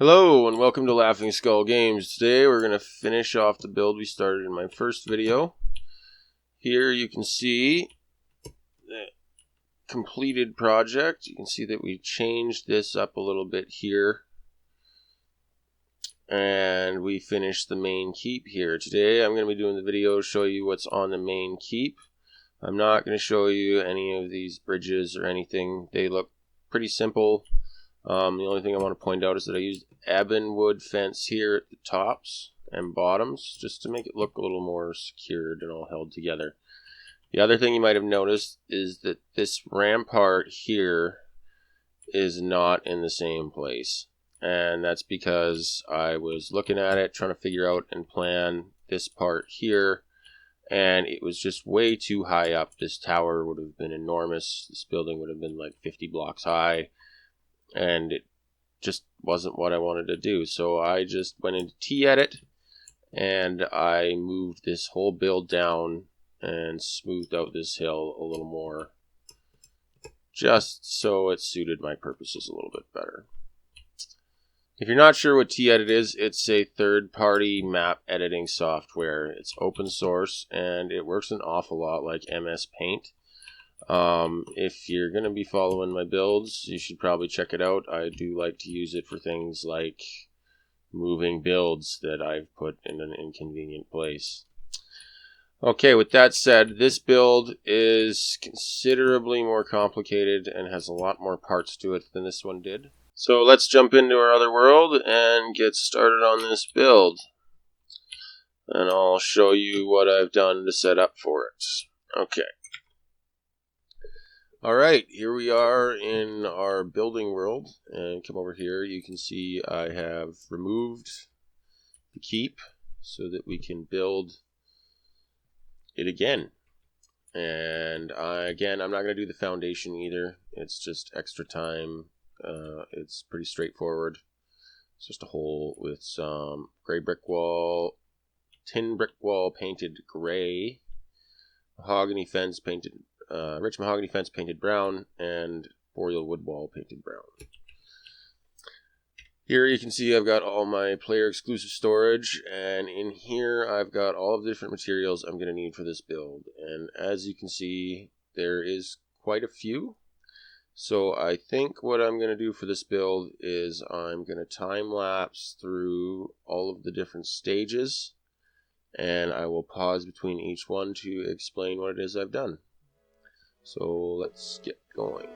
Hello and welcome to Laughing Skull Games. Today we're going to finish off the build we started in my first video. Here you can see the completed project. You can see that we changed this up a little bit here. And we finished the main keep here. Today I'm going to be doing the video to show you what's on the main keep. I'm not going to show you any of these bridges or anything. They look pretty simple. The only thing I want to point out is that I used ebon wood fence here at the tops and bottoms just to make it look a little more secured and all held together. The other thing you might have noticed is that this rampart here is not in the same place. And that's because I was looking at it, trying to figure out and plan this part here. And it was just way too high up. This tower would have been enormous. This building would have been like 50 blocks high. And it just wasn't what I wanted to do. So I just went into T-Edit and I moved this whole build down and smoothed out this hill a little more, just so it suited my purposes a little bit better. If you're not sure what T-Edit is, it's a third-party map editing software. It's open source and it works an awful lot like MS Paint. If you're going to be following my builds, you should probably check it out. I do like to use it for things like moving builds that I've put in an inconvenient place. Okay, with that said, this build is considerably more complicated and has a lot more parts to it than this one did. So let's jump into our other world and get started on this build. And I'll show you what I've done to set up for it. Okay. Alright, here we are in our building world, and come over here, you can see I have removed the keep so that we can build it again. And I'm not going to do the foundation either, it's just extra time. It's pretty straightforward. It's just a hole with some gray brick wall, tin brick wall painted gray, mahogany fence painted rich mahogany fence painted brown, and boreal wood wall painted brown. Here you can see I've got all my player exclusive storage, and in here I've got all of the different materials I'm going to need for this build. And as you can see, there is quite a few. So I think what I'm going to do for this build is I'm going to time lapse through all of the different stages, and I will pause between each one to explain what it is I've done. So let's get going.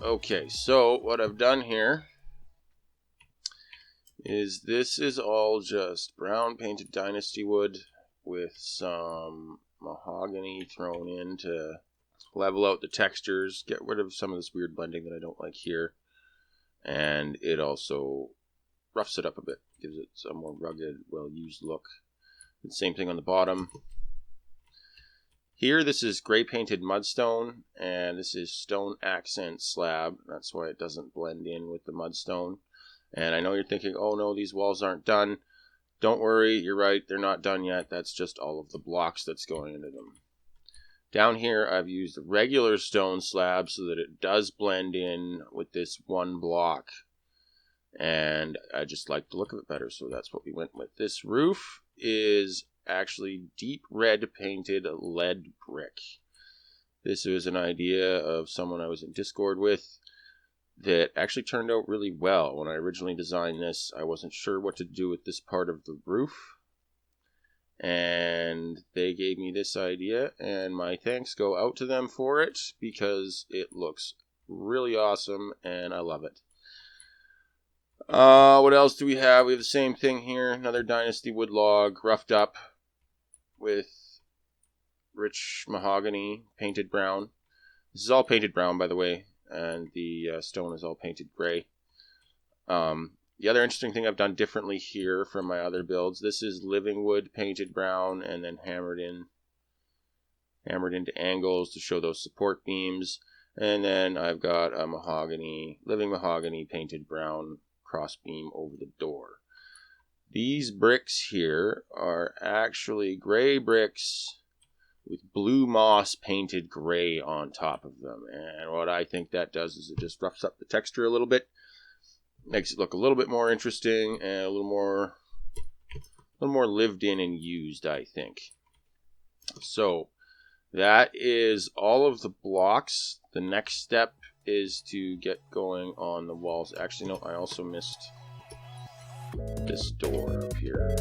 Okay, so what I've done here is this is all just brown painted dynasty wood with some mahogany thrown in to level out the textures, get rid of some of this weird blending that I don't like here, and it also roughs it up a bit, gives it a more rugged, well-used look. And same thing on the bottom. Here, this is gray painted mudstone, and this is stone accent slab. That's why it doesn't blend in with the mudstone. And I know you're thinking, oh no, these walls aren't done. Don't worry, you're right, they're not done yet. That's just all of the blocks that's going into them. Down here, I've used regular stone slab so that it does blend in with this one block. And I just like the look of it better, so that's what we went with. This roof is actually deep red painted lead brick. This was an idea of someone I was in Discord with. that actually turned out really well. When I originally designed this, I wasn't sure what to do with this part of the roof, and they gave me this idea, and my thanks go out to them for it, because it looks really awesome and I love it. What else do we have? We have the same thing here, another Dynasty wood log, roughed up with rich mahogany, painted brown. This is all painted brown, by the way, and the stone is all painted gray. The other interesting thing I've done differently here from my other builds, this is living wood painted brown and then hammered into angles to show those support beams. And then I've got a living mahogany painted brown cross beam over the door. These bricks here are actually gray bricks with blue moss painted gray on top of them. And what I think that does is it just roughs up the texture a little bit, makes it look a little bit more interesting and a little more lived in and used, I think. So that is all of the blocks. The next step is to get going on the walls. Actually, no, I also missed this door up here.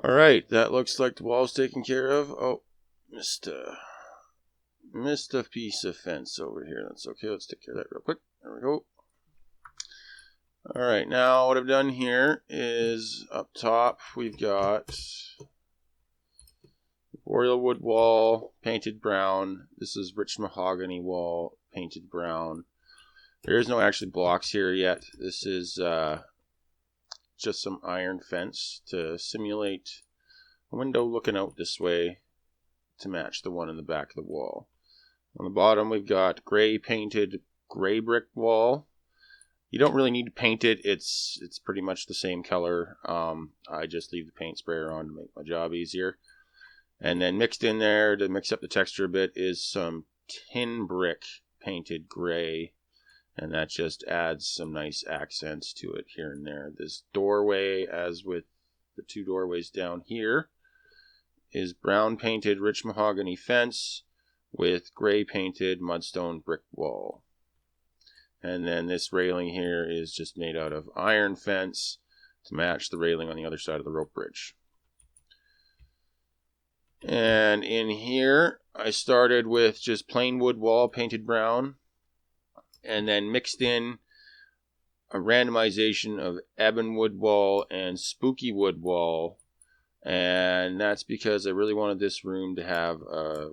Alright, that looks like the wall's taken care of. Oh, missed a piece of fence over here. That's okay, let's take care of that real quick. There we go. Alright, now what I've done here is up top we've got boreal wood wall painted brown. This is rich mahogany wall painted brown. There is no actually blocks here yet. This is just some iron fence to simulate a window looking out this way to match the one in the back of the wall. On the bottom we've got gray painted gray brick wall. You don't really need to paint it. It's pretty much the same color. I just leave the paint sprayer on to make my job easier. And then mixed in there to mix up the texture a bit is some tin brick painted gray. And that just adds some nice accents to it here and there. This doorway, as with the two doorways down here, is brown painted rich mahogany fence with gray painted mudstone brick wall. And then this railing here is just made out of iron fence to match the railing on the other side of the rope bridge. And in here, I started with just plain wood wall painted brown, and then mixed in a randomization of ebon wood wall and spooky wood wall. And that's because I really wanted this room to have a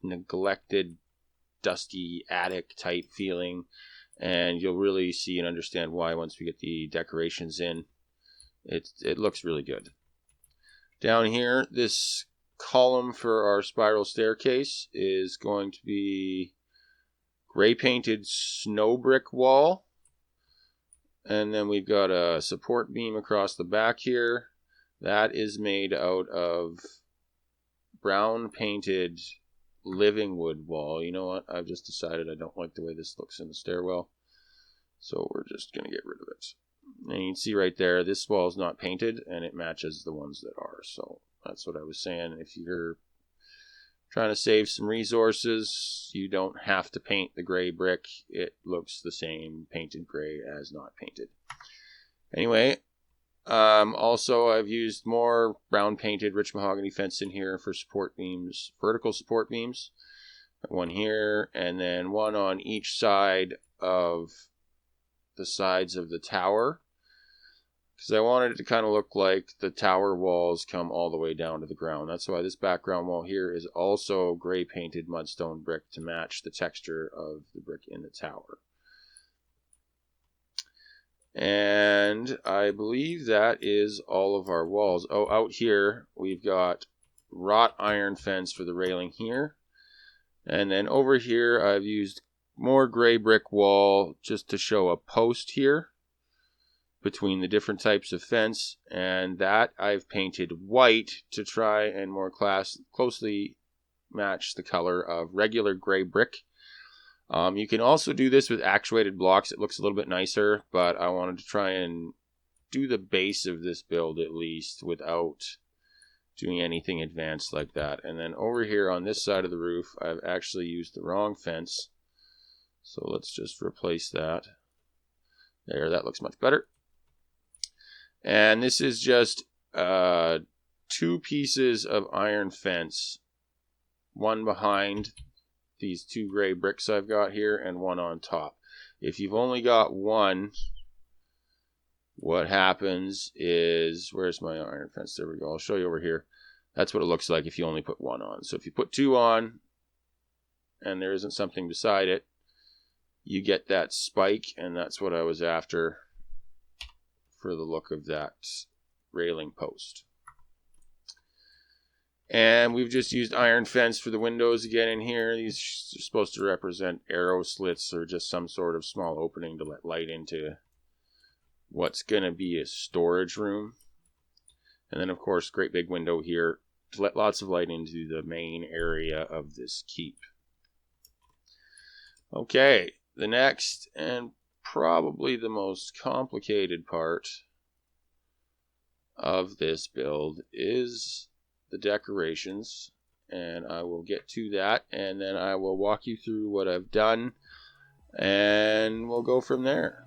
neglected, dusty attic type feeling. And you'll really see and understand why once we get the decorations in. It looks really good. Down here, this column for our spiral staircase is going to be gray painted snow brick wall. And then we've got a support beam across the back here. That is made out of brown painted living wood wall. You know what? I've just decided I don't like the way this looks in the stairwell. So we're just going to get rid of it. And you can see right there, this wall is not painted and it matches the ones that are. So that's what I was saying. If you're Trying to save some resources. You don't have to paint the gray brick. It looks the same painted gray as not painted. Anyway, also I've used more brown painted rich mahogany fence in here for support beams, vertical support beams. One here, and then one on each side of the sides of the tower, because I wanted it to kind of look like the tower walls come all the way down to the ground. That's why this background wall here is also gray painted mudstone brick to match the texture of the brick in the tower. And I believe that is all of our walls. Oh, out here we've got wrought iron fence for the railing here. And then over here I've used more gray brick wall just to show a post here between the different types of fence, and that I've painted white to try and more closely match the color of regular gray brick. You can also do this with actuated blocks. It looks a little bit nicer, but I wanted to try and do the base of this build at least without doing anything advanced like that. And then over here on this side of the roof, I've actually used the wrong fence. So let's just replace that. There, that looks much better. And this is just 2 pieces of iron fence. One behind these 2 gray bricks I've got here, and one on top. If you've only got one, what happens is, where's my iron fence? There we go. I'll show you over here. That's what it looks like if you only put one on. So if you put 2 on, and there isn't something beside it, you get that spike, and that's what I was after for the look of that railing post. And we've just used iron fence for the windows again in here. These are supposed to represent arrow slits or just some sort of small opening to let light into what's going to be a storage room. And then of course, great big window here to let lots of light into the main area of this keep. Okay, the next and probably the most complicated part of this build is the decorations, and I will get to that, and then I will walk you through what I've done, and we'll go from there.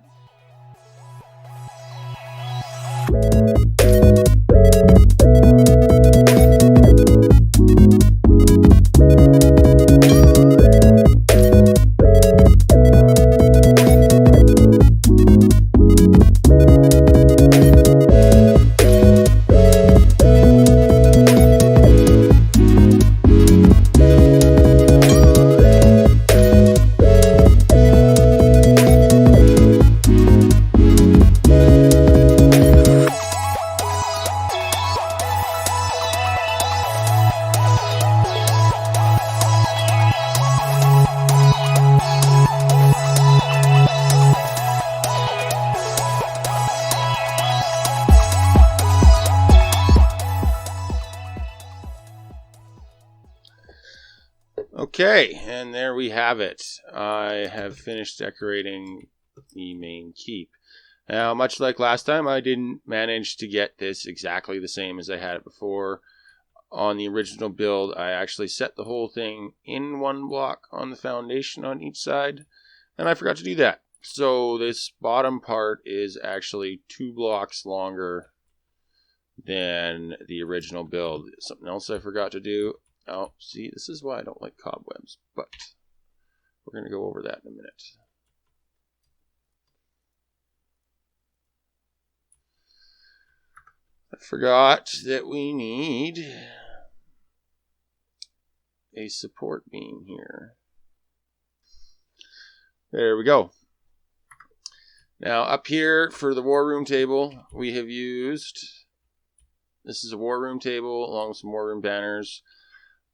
Okay, and there we have it. I have finished decorating the main keep. Now, much like last time, I didn't manage to get this exactly the same as I had it before. On the original build, I actually set the whole thing in one block on the foundation on each side, and I forgot to do that. So this bottom part is actually 2 blocks longer than the original build. Something else I forgot to do. Oh, see, this is why I don't like cobwebs, but we're going to go over that in a minute. I forgot that we need a support beam here. There we go. Now up here for the war room table, we have used, this is a war room table along with some war room banners.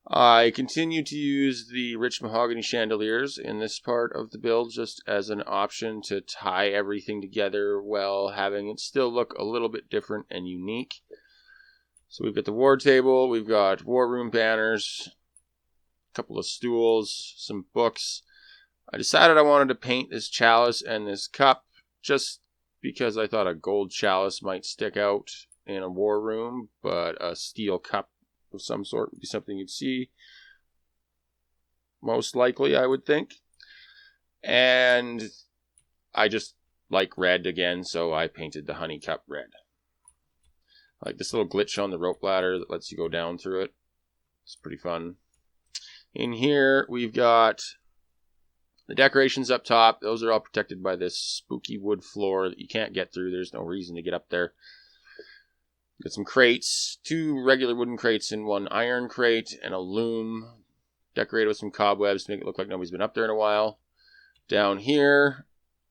I continue to use the rich mahogany chandeliers in this part of the build just as an option to tie everything together while having it still look a little bit different and unique. So we've got the war table, we've got war room banners, a couple of stools, some books. I decided I wanted to paint this chalice and this cup just because I thought a gold chalice might stick out in a war room, but a steel cup of some sort would be something you'd see. most likely, I would think. And I just like red again, so I painted the honeycup red. Like this little glitch on the rope ladder that lets you go down through it. It's pretty fun. In here, we've got the decorations up top. Those are all protected by this spooky wood floor that you can't get through. There's no reason to get up there. Got some crates, 2 regular wooden crates and 1 iron crate, and a loom decorated with some cobwebs to make it look like nobody's been up there in a while. Down here,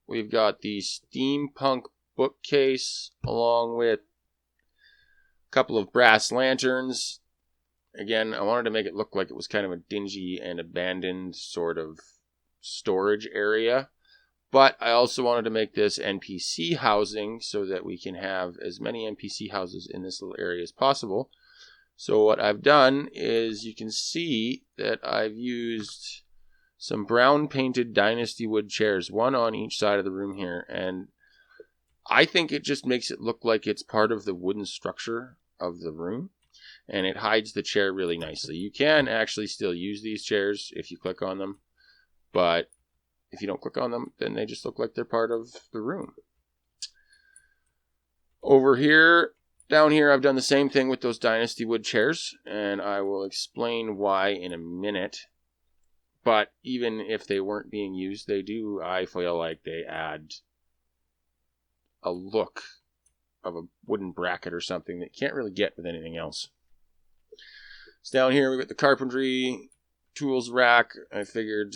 we've got the steampunk bookcase along with a couple of brass lanterns. Again, I wanted to make it look like it was kind of a dingy and abandoned sort of storage area. But I also wanted to make this NPC housing so that we can have as many NPC houses in this little area as possible. So what I've done is you can see that I've used some brown painted Dynasty wood chairs, 1 on each side of the room here. And I think it just makes it look like it's part of the wooden structure of the room. And it hides the chair really nicely. You can actually still use these chairs if you click on them. But if you don't click on them, then they just look like they're part of the room. Over here, down here, I've done the same thing with those Dynasty wood chairs, and I will explain why in a minute. But even if they weren't being used, they do, I feel like they add a look of a wooden bracket or something that you can't really get with anything else. So down here, we've got the carpentry tools rack. I figured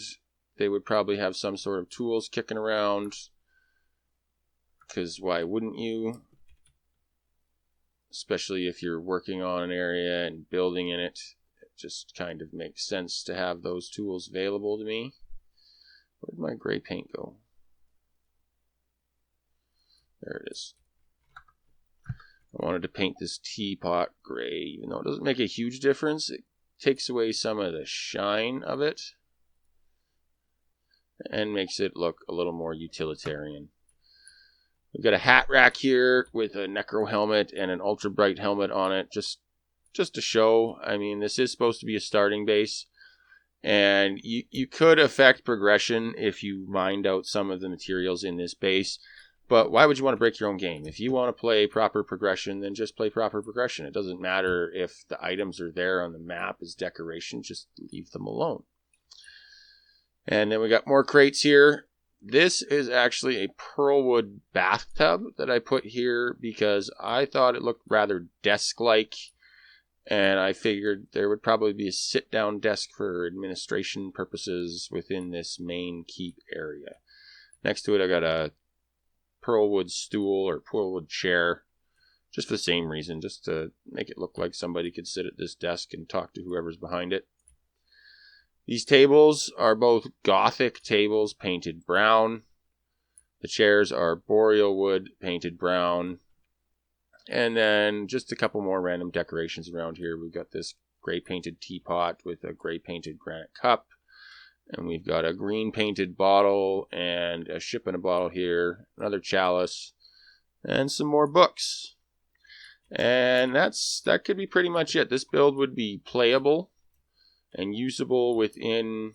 they would probably have some sort of tools kicking around, because why wouldn't you? Especially if you're working on an area and building in it. It just kind of makes sense to have those tools available to me. Where did my gray paint go? There it is. I wanted to paint this teapot gray, even though it doesn't make a huge difference. It takes away some of the shine of it and makes it look a little more utilitarian. We've got a hat rack here with a necro helmet and an ultra bright helmet on it, just to show. I mean, this is supposed to be a starting base, and you could affect progression if you mined out some of the materials in this base, but why would you want to break your own game? If you want to play proper progression, then just play proper progression. It doesn't matter if the items are there on the map as decoration, just leave them alone. And then we got more crates here. This is actually a pearlwood bathtub that I put here because I thought it looked rather desk-like. And I figured there would probably be a sit-down desk for administration purposes within this main keep area. Next to it, I got a pearlwood stool or pearlwood chair. Just for the same reason, just to make it look like somebody could sit at this desk and talk to whoever's behind it. These tables are both Gothic tables painted brown. The chairs are boreal wood painted brown. And then just a couple more random decorations around here. We've got this gray painted teapot with a gray painted granite cup. And we've got a green painted bottle and a ship in a bottle here. Another chalice. And some more books. And that could be pretty much it. This build would be playable and usable within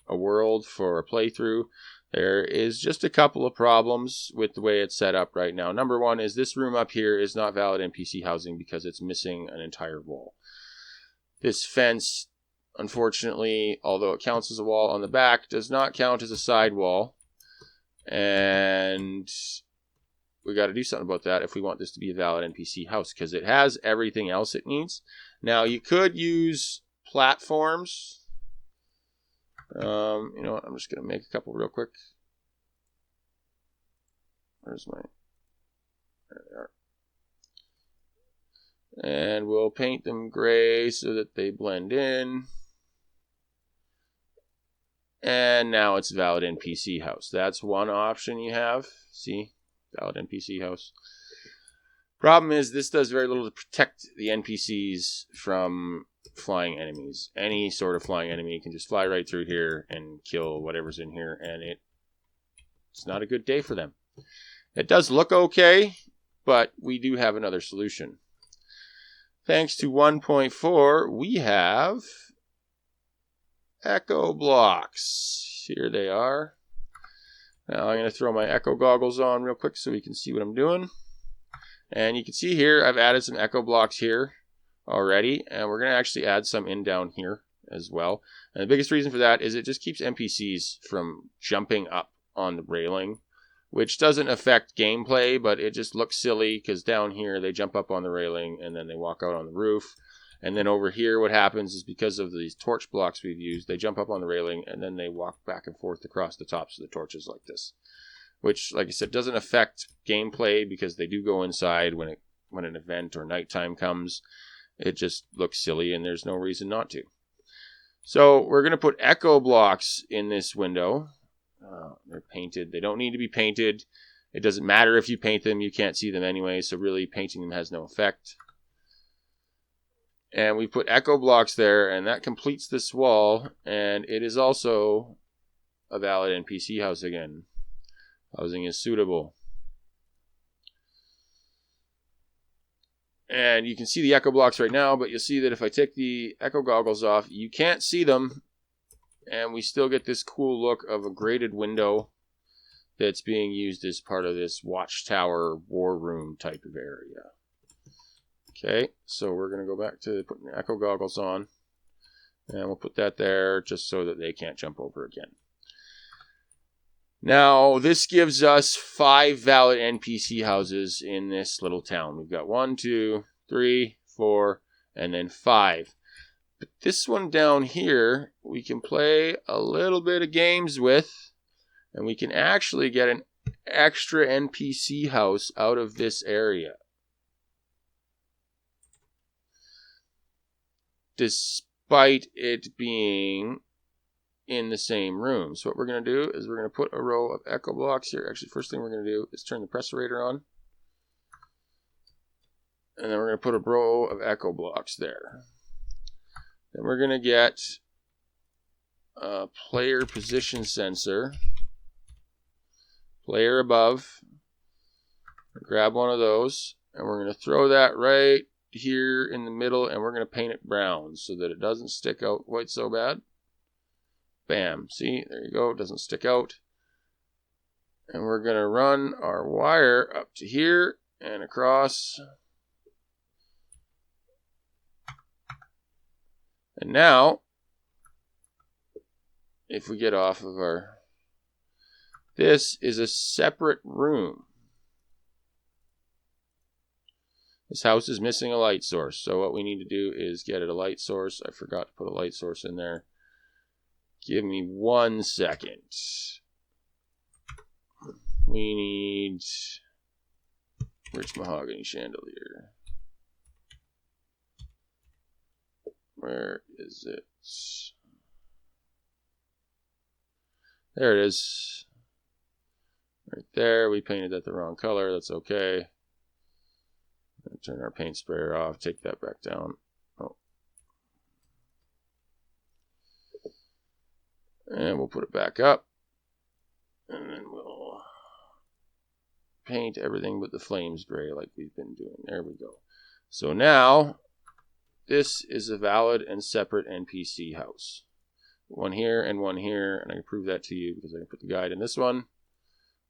a world for a playthrough. There is just a couple of problems with the way it's set up right now. Number one is this room up here is not valid NPC housing because it's missing an entire wall. This fence, unfortunately, although it counts as a wall on the back, does not count as a side wall. And we got to do something about that if we want this to be a valid NPC house, because it has everything else it needs. Now, you could use platforms. You know what? I'm just going to make a couple real quick. Where's my... There they are. And we'll paint them gray so that they blend in. And now it's valid NPC house. That's one option you have. See? Valid NPC house. Problem is, this does very little to protect the NPCs from flying enemies. Any sort of flying enemy can just fly right through here and kill whatever's in here, and it's not a good day for them. It does look okay, but we do have another solution. Thanks to 1.4, we have echo blocks. Here they are. Now I'm going to throw my echo goggles on real quick so we can see what I'm doing. And you can see here I've added some echo blocks here already, and we're going to actually add some in down here as well. And the biggest reason for that is it just keeps NPCs from jumping up on the railing, which doesn't affect gameplay, but it just looks silly because down here they jump up on the railing and then they walk out on the roof. And then over here what happens is because of these torch blocks we've used, they jump up on the railing and then they walk back and forth across the tops of the torches like this. Which, like I said, doesn't affect gameplay because they do go inside when an event or nighttime comes. It just looks silly and there's no reason not to. So we're going to put echo blocks in this window. They're painted. They don't need to be painted. It doesn't matter if you paint them. You can't see them anyway, so really painting them has no effect. And we put echo blocks there, and that completes this wall. And it is also a valid NPC house again. Housing is suitable. And you can see the echo blocks right now, but you'll see that if I take the echo goggles off, you can't see them. And we still get this cool look of a grated window that's being used as part of this watchtower war room type of area. Okay, so we're going to go back to putting the echo goggles on. And we'll put that there just so that they can't jump over again. Now, this gives us 5 valid NPC houses in this little town. We've got 1, 2, 3, 4, and then 5. But this one down here, we can play a little bit of games with, and we can actually get an extra NPC house out of this area. Despite it being in the same room. So what we're going to do is we're going to put a row of echo blocks here. Actually, first thing we're going to do is turn the pressurator on. And then we're going to put a row of echo blocks there. Then we're going to get a player position sensor. Player above. Grab one of those. And we're going to throw that right here in the middle. And we're going to paint it brown so that it doesn't stick out quite so bad. Bam. See, there you go. It doesn't stick out. And we're going to run our wire up to here and across. And now, if we get off of our... This is a separate room. This house is missing a light source. So what we need to do is get it a light source. I forgot to put a light source in there. Give me 1 second. We need rich mahogany chandelier. Where is it? There it is. Right there. We painted that the wrong color. That's okay. Turn our paint sprayer off. Take that back down. Oh. And we'll put it back up. And then we'll paint everything but the flames gray like we've been doing. There we go. So now, this is a valid and separate NPC house. One here and one here. And I can prove that to you because I can put the guide in this one.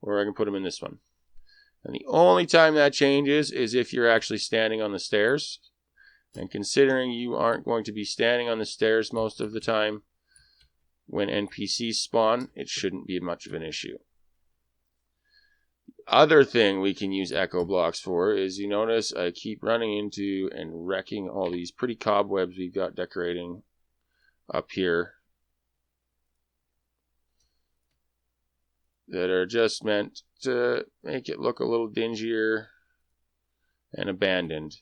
Or I can put them in this one. And the only time that changes is if you're actually standing on the stairs. And considering you aren't going to be standing on the stairs most of the time, when NPCs spawn, it shouldn't be much of an issue. The other thing we can use echo blocks for is, you notice I keep running into and wrecking all these pretty cobwebs we've got decorating up here that are just meant to make it look a little dingier and abandoned.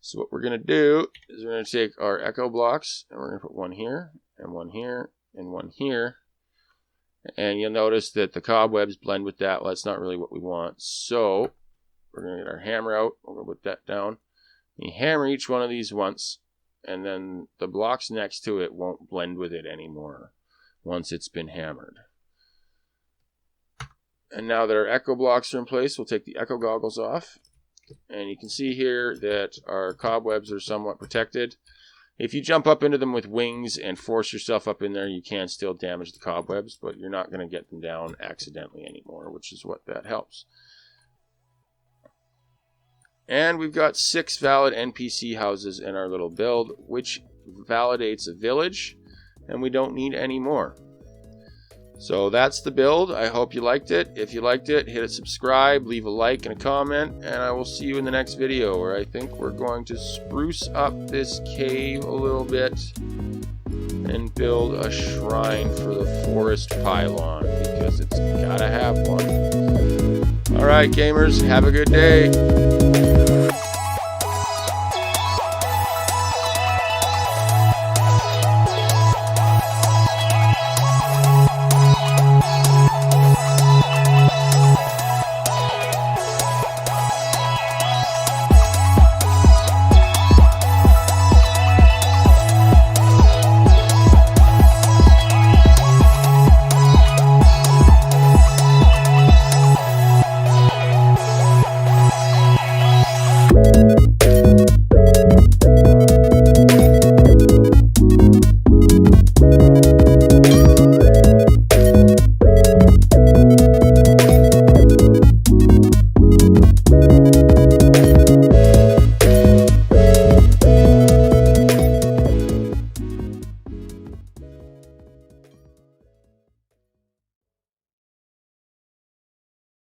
So what we're going to do is we're going to take our echo blocks and we're going to put one here and one here and one here. And you'll notice that the cobwebs blend with that. Well, that's not really what we want. So we're going to get our hammer out. We're going to put that down. You hammer each one of these once, and then the blocks next to it won't blend with it anymore once it's been hammered. And now that our echo blocks are in place, we'll take the echo goggles off. And you can see here that our cobwebs are somewhat protected. If you jump up into them with wings and force yourself up in there, you can still damage the cobwebs, but you're not going to get them down accidentally anymore, which is what that helps. And we've got 6 valid NPC houses in our little build, which validates a village, and we don't need any more. So that's the build. I hope you liked it. If you liked it, hit a subscribe, leave a like and a comment, and I will see you in the next video, where I think we're going to spruce up this cave a little bit and build a shrine for the forest pylon, because it's gotta have one. Alright gamers, have a good day.